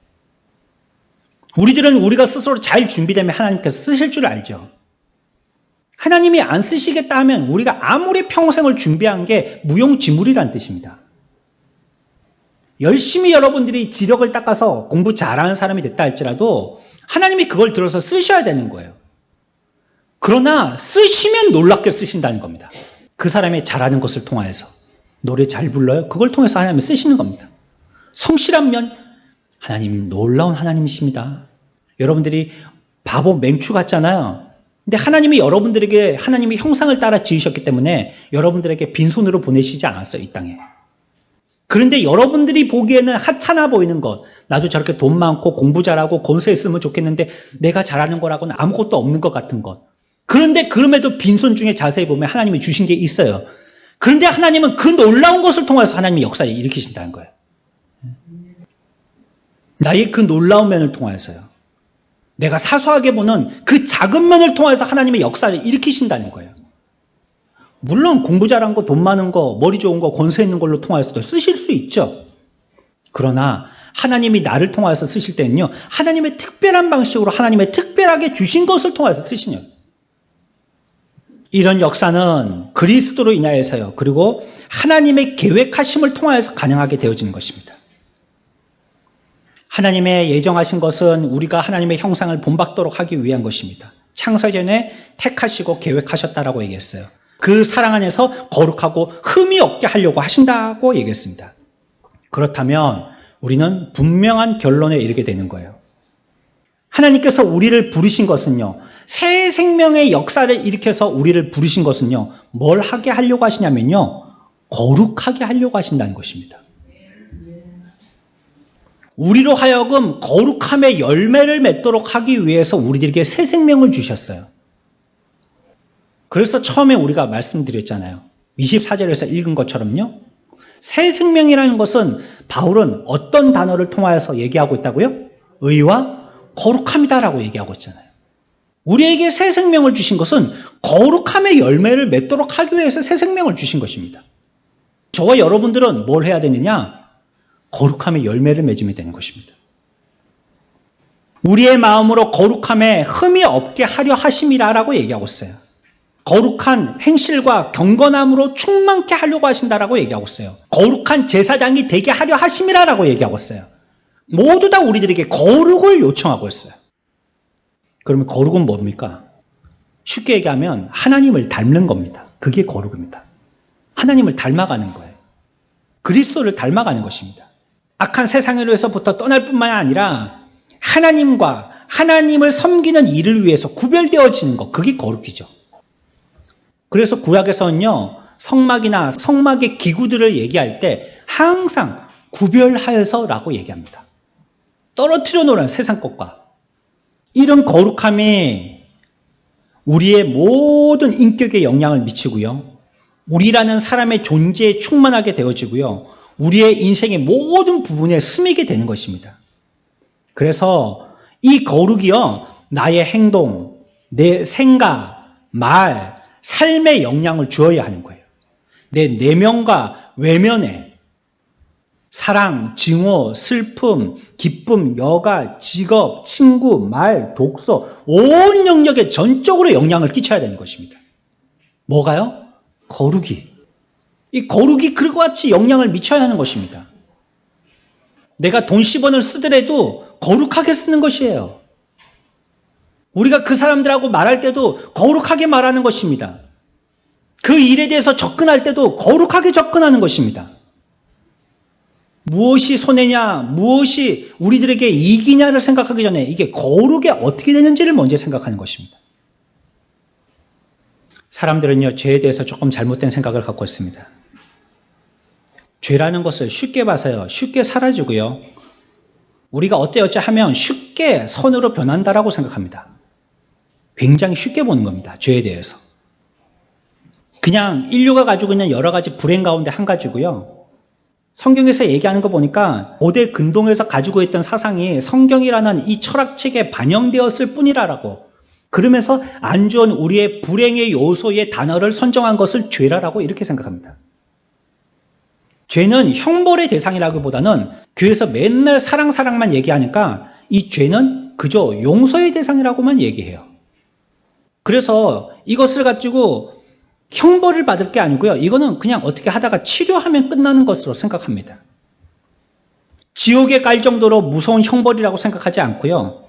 Speaker 1: 우리들은 우리가 스스로 잘 준비되면 하나님께서 쓰실 줄 알죠. 하나님이 안 쓰시겠다 하면 우리가 아무리 평생을 준비한 게 무용지물이라는 뜻입니다. 열심히 여러분들이 지력을 닦아서 공부 잘하는 사람이 됐다 할지라도 하나님이 그걸 들어서 쓰셔야 되는 거예요. 그러나 쓰시면 놀랍게 쓰신다는 겁니다. 그 사람의 잘하는 것을 통하여서. 노래 잘 불러요? 그걸 통해서 하나님이 쓰시는 겁니다. 성실하면 하나님 놀라운 하나님이십니다. 여러분들이 바보 맹추 같잖아요. 근데 하나님이 여러분들에게 하나님의 형상을 따라 지으셨기 때문에 여러분들에게 빈손으로 보내시지 않았어요, 이 땅에. 그런데 여러분들이 보기에는 하찮아 보이는 것, 나도 저렇게 돈 많고 공부 잘하고 권세 있으면 좋겠는데 내가 잘하는 거라고는 아무것도 없는 것 같은 것. 그런데 그럼에도 빈손 중에 자세히 보면 하나님이 주신 게 있어요. 그런데 하나님은 그 놀라운 것을 통해서 하나님이 역사를 일으키신다는 거예요. 나의 그 놀라운 면을 통해서요. 내가 사소하게 보는 그 작은 면을 통해서 하나님의 역사를 일으키신다는 거예요. 물론 공부 잘한 거, 돈 많은 거, 머리 좋은 거, 권세 있는 걸로 통해서도 쓰실 수 있죠. 그러나 하나님이 나를 통해서 쓰실 때는요, 하나님의 특별한 방식으로 하나님의 특별하게 주신 것을 통해서 쓰시는 거예요. 이런 역사는 그리스도로 인하여서요, 그리고 하나님의 계획하심을 통하여서 가능하게 되어지는 것입니다. 하나님의 예정하신 것은 우리가 하나님의 형상을 본받도록 하기 위한 것입니다. 창세전에 택하시고 계획하셨다라고 얘기했어요. 그 사랑 안에서 거룩하고 흠이 없게 하려고 하신다고 얘기했습니다. 그렇다면 우리는 분명한 결론에 이르게 되는 거예요. 하나님께서 우리를 부르신 것은요, 새 생명의 역사를 일으켜서 우리를 부르신 것은요, 뭘 하게 하려고 하시냐면요, 거룩하게 하려고 하신다는 것입니다. 우리로 하여금 거룩함의 열매를 맺도록 하기 위해서 우리들에게 새 생명을 주셨어요. 그래서 처음에 우리가 말씀드렸잖아요. 24절에서 읽은 것처럼요. 새 생명이라는 것은 바울은 어떤 단어를 통하여서 얘기하고 있다고요? 의와 거룩함이다라고 얘기하고 있잖아요. 우리에게 새 생명을 주신 것은 거룩함의 열매를 맺도록 하기 위해서 새 생명을 주신 것입니다. 저와 여러분들은 뭘 해야 되느냐? 거룩함의 열매를 맺으면 되는 것입니다. 우리의 마음으로 거룩함에 흠이 없게 하려 하심이라라고 얘기하고 있어요. 거룩한 행실과 경건함으로 충만케 하려고 하신다라고 얘기하고 있어요. 거룩한 제사장이 되게 하려 하심이라라고 얘기하고 있어요. 모두 다 우리들에게 거룩을 요청하고 있어요. 그러면 거룩은 뭡니까? 쉽게 얘기하면 하나님을 닮는 겁니다. 그게 거룩입니다. 하나님을 닮아가는 거예요. 그리스도를 닮아가는 것입니다. 악한 세상에서부터 떠날 뿐만 아니라 하나님과 하나님을 섬기는 일을 위해서 구별되어지는 것, 그게 거룩이죠. 그래서 구약에서는요, 성막이나 성막의 기구들을 얘기할 때 항상 구별하여서라고 얘기합니다. 떨어뜨려 놓은 세상 것과 이런 거룩함이 우리의 모든 인격에 영향을 미치고요. 우리라는 사람의 존재에 충만하게 되어지고요. 우리의 인생의 모든 부분에 스미게 되는 것입니다. 그래서 이 거룩이요, 나의 행동, 내 생각, 말, 삶에 영향을 주어야 하는 거예요. 내 내면과 외면에 사랑, 증오, 슬픔, 기쁨, 여가, 직업, 친구, 말, 독서, 온 영역에 전적으로 영향을 끼쳐야 되는 것입니다. 뭐가요? 거룩이. 이 거룩이 그와 같이 영향을 미쳐야 하는 것입니다. 내가 돈 10원을 쓰더라도 거룩하게 쓰는 것이에요. 우리가 그 사람들하고 말할 때도 거룩하게 말하는 것입니다. 그 일에 대해서 접근할 때도 거룩하게 접근하는 것입니다. 무엇이 손해냐, 무엇이 우리들에게 이익이냐를 생각하기 전에 이게 거룩에 어떻게 되는지를 먼저 생각하는 것입니다. 사람들은요, 죄에 대해서 조금 잘못된 생각을 갖고 있습니다. 죄라는 것을 쉽게 봐서요, 쉽게 사라지고요. 우리가 어찌어찌 하면 쉽게 선으로 변한다라고 생각합니다. 굉장히 쉽게 보는 겁니다. 죄에 대해서. 그냥 인류가 가지고 있는 여러 가지 불행 가운데 한 가지고요. 성경에서 얘기하는 거 보니까 고대 근동에서 가지고 있던 사상이 성경이라는 이 철학책에 반영되었을 뿐이라고. 그러면서 안 좋은 우리의 불행의 요소의 단어를 선정한 것을 죄라라고 이렇게 생각합니다. 죄는 형벌의 대상이라기보다는 교회에서 맨날 사랑만 얘기하니까 이 죄는 그저 용서의 대상이라고만 얘기해요. 그래서 이것을 가지고 형벌을 받을 게 아니고요. 이거는 그냥 어떻게 하다가 치료하면 끝나는 것으로 생각합니다. 지옥에 갈 정도로 무서운 형벌이라고 생각하지 않고요.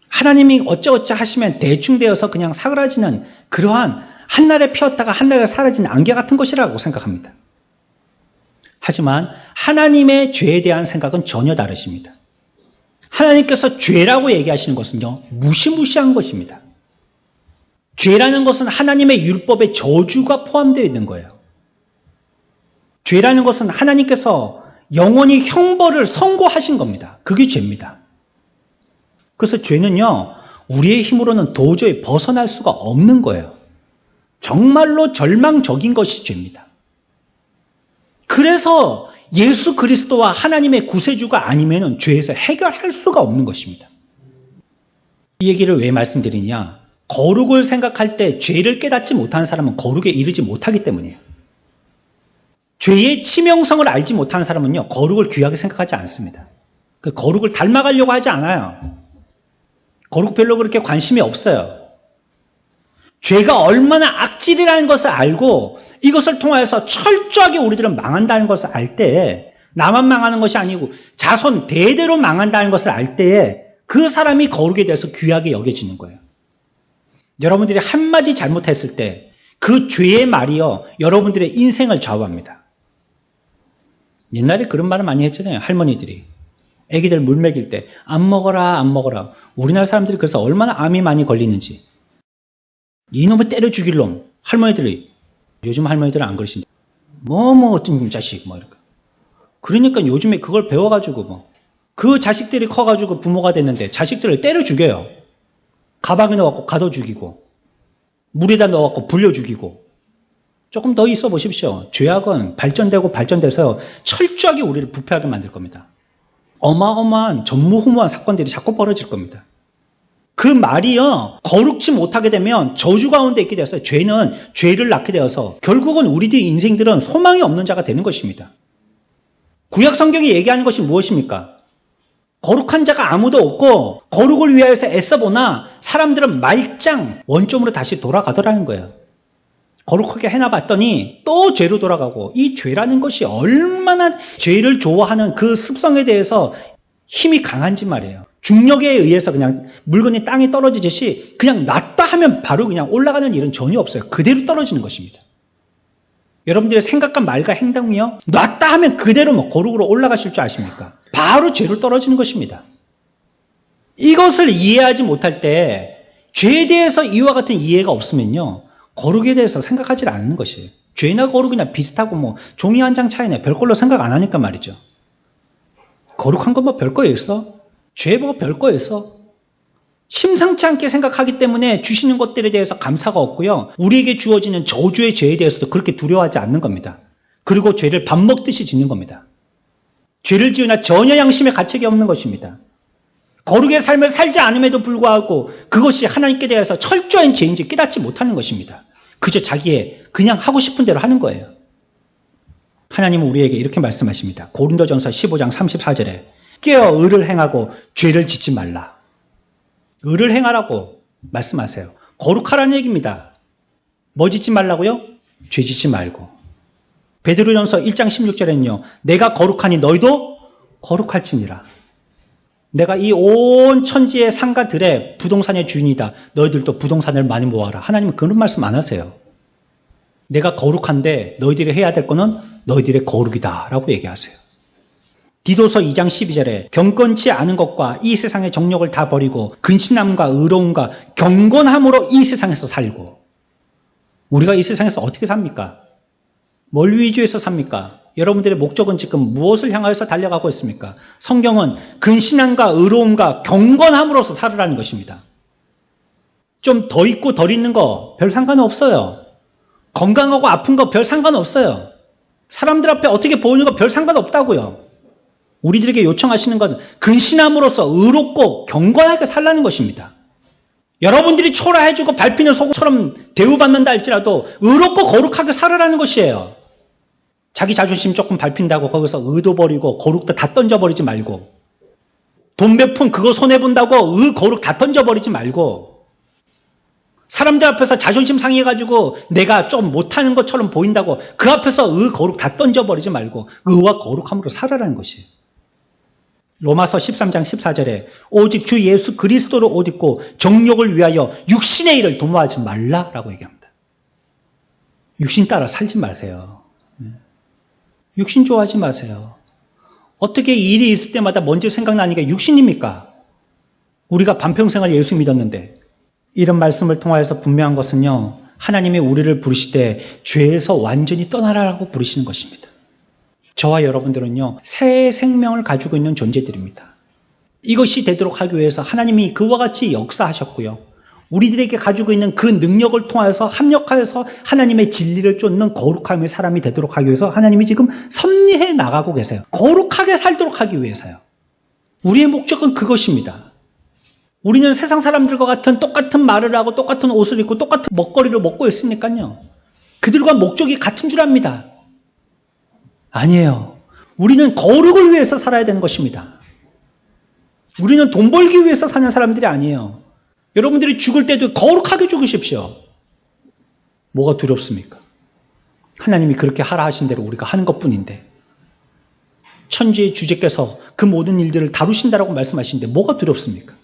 Speaker 1: 하나님이 어쩌어쩌 하시면 대충 되어서 그냥 사라지는 그러한 한날에 피었다가 한날에 사라지는 안개 같은 것이라고 생각합니다. 하지만 하나님의 죄에 대한 생각은 전혀 다르십니다. 하나님께서 죄라고 얘기하시는 것은요, 무시무시한 것입니다. 죄라는 것은 하나님의 율법에 저주가 포함되어 있는 거예요. 죄라는 것은 하나님께서 영원히 형벌을 선고하신 겁니다. 그게 죄입니다. 그래서 죄는요, 우리의 힘으로는 도저히 벗어날 수가 없는 거예요. 정말로 절망적인 것이 죄입니다. 그래서 예수 그리스도와 하나님의 구세주가 아니면 죄에서 해결할 수가 없는 것입니다. 이 얘기를 왜 말씀드리냐? 거룩을 생각할 때 죄를 깨닫지 못하는 사람은 거룩에 이르지 못하기 때문이에요. 죄의 치명성을 알지 못하는 사람은요, 거룩을 귀하게 생각하지 않습니다. 그 거룩을 닮아가려고 하지 않아요. 거룩 별로 그렇게 관심이 없어요. 죄가 얼마나 악질이라는 것을 알고 이것을 통해서 철저하게 우리들은 망한다는 것을 알 때에, 나만 망하는 것이 아니고 자손 대대로 망한다는 것을 알 때에 그 사람이 거룩에 대해서 귀하게 여겨지는 거예요. 여러분들이 한마디 잘못했을 때 그 죄의 말이요, 여러분들의 인생을 좌우합니다. 옛날에 그런 말을 많이 했잖아요. 할머니들이 애기들 물 먹일 때 안 먹어라 안 먹어라. 우리나라 사람들이 그래서 얼마나 암이 많이 걸리는지. 이놈을 때려 죽일 놈. 할머니들이, 요즘 할머니들은 안 그러신데 어떤 자식 이렇게. 그러니까 요즘에 그걸 배워가지고 그 자식들이 커가지고 부모가 됐는데 자식들을 때려 죽여요. 가방에 넣어갖고 가둬 죽이고 물에다 넣어갖고 불려 죽이고. 조금 더 있어 보십시오. 죄악은 발전되고 발전돼서 철저하게 우리를 부패하게 만들 겁니다. 어마어마한 전무후무한 사건들이 자꾸 벌어질 겁니다. 그 말이요, 거룩지 못하게 되면 저주 가운데 있게 돼서 죄는 죄를 낳게 되어서 결국은 우리들 인생들은 소망이 없는 자가 되는 것입니다. 구약 성경이 얘기하는 것이 무엇입니까? 거룩한 자가 아무도 없고 거룩을 위하여서 애써보나 사람들은 말짱 원점으로 다시 돌아가더라는 거예요. 거룩하게 해놔봤더니 또 죄로 돌아가고, 이 죄라는 것이 얼마나 죄를 좋아하는 그 습성에 대해서 힘이 강한지 말이에요. 중력에 의해서 그냥 물건이 땅에 떨어지듯이 그냥 놨다 하면 바로 그냥 올라가는 일은 전혀 없어요. 그대로 떨어지는 것입니다. 여러분들의 생각과 말과 행동이요, 놨다 하면 그대로 거룩으로 올라가실 줄 아십니까? 바로 죄로 떨어지는 것입니다. 이것을 이해하지 못할 때 죄에 대해서 이와 같은 이해가 없으면요, 거룩에 대해서 생각하지 않는 것이에요. 죄나 거룩이나 비슷하고 종이 한 장 차이나 별걸로 생각 안 하니까 말이죠. 거룩한 건 별거 있어? 죄 별거 있어? 심상치 않게 생각하기 때문에 주시는 것들에 대해서 감사가 없고요. 우리에게 주어지는 저주의 죄에 대해서도 그렇게 두려워하지 않는 겁니다. 그리고 죄를 밥 먹듯이 짓는 겁니다. 죄를 지으나 전혀 양심의 가책이 없는 것입니다. 거룩의 삶을 살지 않음에도 불구하고 그것이 하나님께 대해서 철저한 죄인지 깨닫지 못하는 것입니다. 그저 자기의 그냥 하고 싶은 대로 하는 거예요. 하나님은 우리에게 이렇게 말씀하십니다. 고린도전서 15장 34절에 깨어 의를 행하고 죄를 짓지 말라. 의를 행하라고 말씀하세요. 거룩하라는 얘기입니다. 뭐 짓지 말라고요? 죄 짓지 말고. 베드로전서 1장 16절에는요. 내가 거룩하니 너희도 거룩할지니라. 내가 이 온 천지의 상가 들의 부동산의 주인이다. 너희들도 부동산을 많이 모아라. 하나님은 그런 말씀 안 하세요. 내가 거룩한데 너희들이 해야 될 거는 너희들의 거룩이다 라고 얘기하세요. 디도서 2장 12절에 경건치 않은 것과 이 세상의 정욕을 다 버리고 근신함과 의로움과 경건함으로 이 세상에서 살고. 우리가 이 세상에서 어떻게 삽니까? 뭘 위주해서 삽니까? 여러분들의 목적은 지금 무엇을 향하여서 달려가고 있습니까? 성경은 근신함과 의로움과 경건함으로서 살으라는 것입니다. 좀 더 있고 덜 있는 거 별 상관없어요. 건강하고 아픈 거 별 상관없어요. 사람들 앞에 어떻게 보이는 거 별 상관없다고요. 우리들에게 요청하시는 건 근신함으로써 의롭고 경건하게 살라는 것입니다. 여러분들이 초라해지고 밟히는 소금처럼 대우받는다 할지라도 의롭고 거룩하게 살아라는 것이에요. 자기 자존심 조금 밟힌다고 거기서 의도 버리고 거룩도 다 던져버리지 말고, 돈 몇 푼 그거 손해본다고 거룩 다 던져버리지 말고, 사람들 앞에서 자존심 상해가지고 내가 좀 못하는 것처럼 보인다고 그 앞에서 거룩 다 던져버리지 말고 의와 거룩함으로 살아라는 것이에요. 로마서 13장 14절에 오직 주 예수 그리스도를 옷 입고 정욕을 위하여 육신의 일을 도모하지 말라라고 얘기합니다. 육신 따라 살지 마세요. 육신 좋아하지 마세요. 어떻게 일이 있을 때마다 먼저 생각나는 게 육신입니까? 우리가 반평생을 예수 믿었는데. 이런 말씀을 통하여서 분명한 것은요, 하나님이 우리를 부르실 때 죄에서 완전히 떠나라라고 부르시는 것입니다. 저와 여러분들은요, 새 생명을 가지고 있는 존재들입니다. 이것이 되도록 하기 위해서 하나님이 그와 같이 역사하셨고요, 우리들에게 가지고 있는 그 능력을 통하여서 합력하여서 하나님의 진리를 쫓는 거룩함의 사람이 되도록 하기 위해서 하나님이 지금 섭리해 나가고 계세요. 거룩하게 살도록 하기 위해서요. 우리의 목적은 그것입니다. 우리는 세상 사람들과 같은 똑같은 말을 하고 똑같은 옷을 입고 똑같은 먹거리를 먹고 있으니까요, 그들과 목적이 같은 줄 압니다. 아니에요. 우리는 거룩을 위해서 살아야 되는 것입니다. 우리는 돈 벌기 위해서 사는 사람들이 아니에요. 여러분들이 죽을 때도 거룩하게 죽으십시오. 뭐가 두렵습니까? 하나님이 그렇게 하라 하신 대로 우리가 하는 것뿐인데, 천지의 주제께서 그 모든 일들을 다루신다라고 말씀하시는데 뭐가 두렵습니까?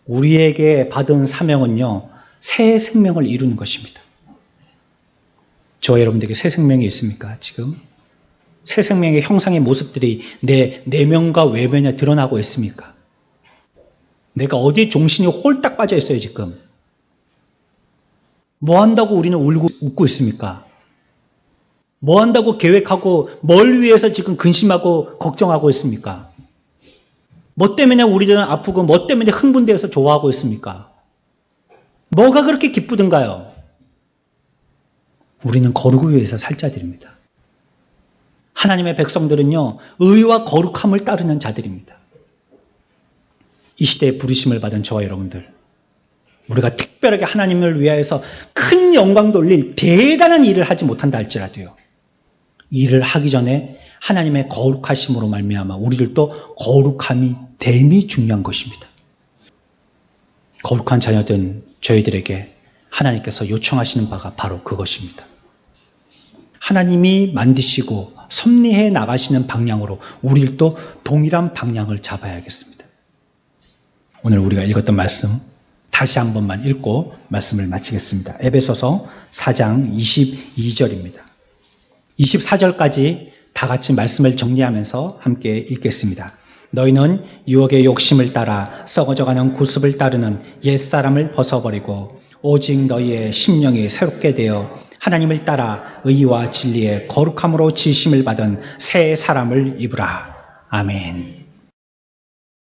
Speaker 1: 우리에게 받은 사명은요, 새 생명을 이루는 것입니다. 저와 여러분들에게 새 생명이 있습니까? 지금 새 생명의 형상의 모습들이 내 내면과 외면에 드러나고 있습니까? 내가 어디에 정신이 홀딱 빠져 있어요 지금? 뭐 한다고 우리는 울고 웃고 있습니까? 뭐 한다고 계획하고 뭘 위해서 지금 근심하고 걱정하고 있습니까? 뭐 때문에 우리들은 아프고 뭐 때문에 흥분되어서 좋아하고 있습니까? 뭐가 그렇게 기쁘든가요? 우리는 거룩을 위해서 살 자들입니다. 하나님의 백성들은요, 의와 거룩함을 따르는 자들입니다. 이 시대에 부르심을 받은 저와 여러분들, 우리가 특별하게 하나님을 위하여서 큰 영광 돌릴 대단한 일을 하지 못한다 할지라도요, 일을 하기 전에 하나님의 거룩하심으로 말미암아 우리들도 거룩함이 됨이 중요한 것입니다. 거룩한 자녀된 저희들에게 하나님께서 요청하시는 바가 바로 그것입니다. 하나님이 만드시고 섭리해 나가시는 방향으로 우리도 동일한 방향을 잡아야겠습니다. 오늘 우리가 읽었던 말씀 다시 한 번만 읽고 말씀을 마치겠습니다. 에베소서 4장 22절입니다. 24절까지 다 같이 말씀을 정리하면서 함께 읽겠습니다. 너희는 유혹의 욕심을 따라 썩어져가는 구습을 따르는 옛사람을 벗어버리고 오직 너희의 심령이 새롭게 되어 하나님을 따라 의와 진리의 거룩함으로 지으심을 받은 새 사람을 입으라. 아멘.